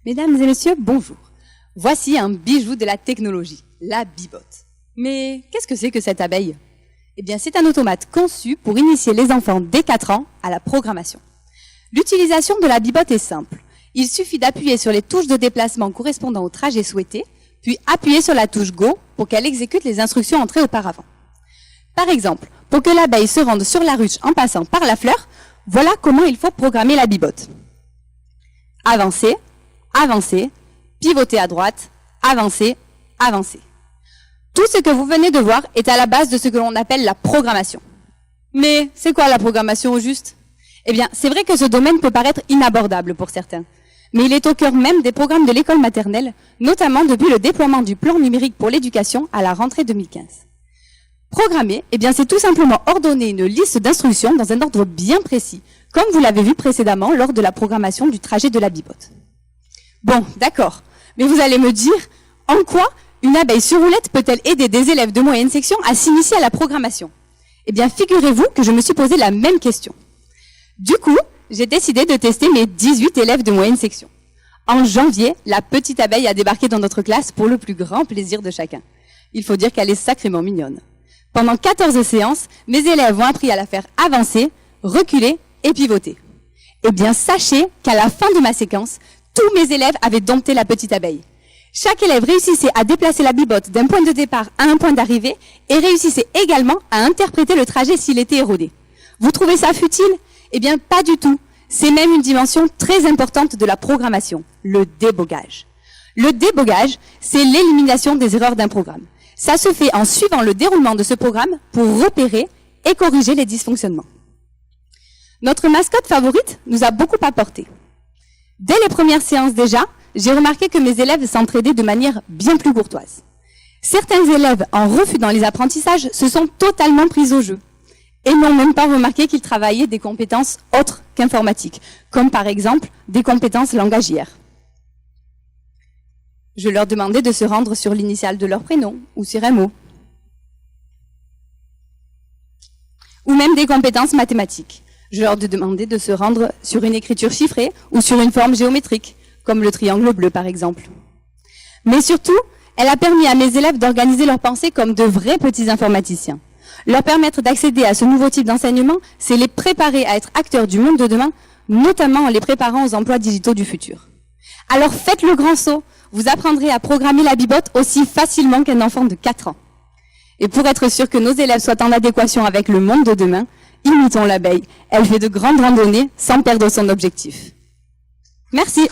Mesdames et messieurs, bonjour. Voici un bijou de la technologie, la bibotte. Mais qu'est-ce que c'est que cette abeille? Eh bien, c'est un automate conçu pour initier les enfants dès 4 ans à la programmation. L'utilisation de la bibotte est simple. Il suffit d'appuyer sur les touches de déplacement correspondant au trajet souhaité, puis appuyer sur la touche Go pour qu'elle exécute les instructions entrées auparavant. Par exemple, pour que l'abeille se rende sur la ruche en passant par la fleur, voilà comment il faut programmer la bibotte. Avancer, avancer, pivoter à droite, avancer, avancer. Tout ce que vous venez de voir est à la base de ce que l'on appelle la programmation. Mais c'est quoi la programmation au juste? Eh bien, c'est vrai que ce domaine peut paraître inabordable pour certains. Mais il est au cœur même des programmes de l'école maternelle, notamment depuis le déploiement du plan numérique pour l'éducation à la rentrée 2015. Programmer, eh bien, c'est tout simplement ordonner une liste d'instructions dans un ordre bien précis, comme vous l'avez vu précédemment lors de la programmation du trajet de la bibotte. Bon, d'accord, mais vous allez me dire, en quoi une abeille sur roulette peut-elle aider des élèves de moyenne section à s'initier à la programmation? Eh bien, figurez-vous que je me suis posé la même question. Du coup, j'ai décidé de tester mes 18 élèves de moyenne section. En janvier, la petite abeille a débarqué dans notre classe pour le plus grand plaisir de chacun. Il faut dire qu'elle est sacrément mignonne. Pendant 14 séances, mes élèves ont appris à la faire avancer, reculer et pivoter. Eh bien, sachez qu'à la fin de ma séquence, tous mes élèves avaient dompté la petite abeille. Chaque élève réussissait à déplacer la bibotte d'un point de départ à un point d'arrivée et réussissait également à interpréter le trajet s'il était érodé. Vous trouvez ça futile? Eh bien, pas du tout. C'est même une dimension très importante de la programmation, le débogage. Le débogage, c'est l'élimination des erreurs d'un programme. Ça se fait en suivant le déroulement de ce programme pour repérer et corriger les dysfonctionnements. Notre mascotte favorite nous a beaucoup apporté. Dès les premières séances déjà, j'ai remarqué que mes élèves s'entraidaient de manière bien plus courtoise. Certains élèves, en refusant les apprentissages, se sont totalement pris au jeu et n'ont même pas remarqué qu'ils travaillaient des compétences autres qu'informatiques, comme par exemple des compétences langagières. Je leur demandais de se rendre sur l'initiale de leur prénom ou sur un mot. Ou même des compétences mathématiques. Je leur demandais de se rendre sur une écriture chiffrée ou sur une forme géométrique, comme le triangle bleu par exemple. Mais surtout, elle a permis à mes élèves d'organiser leurs pensées comme de vrais petits informaticiens. Leur permettre d'accéder à ce nouveau type d'enseignement, c'est les préparer à être acteurs du monde de demain, notamment en les préparant aux emplois digitaux du futur. Alors faites le grand saut, vous apprendrez à programmer la bibotte aussi facilement qu'un enfant de 4 ans. Et pour être sûr que nos élèves soient en adéquation avec le monde de demain, imitons l'abeille. Elle fait de grandes randonnées sans perdre son objectif. Merci.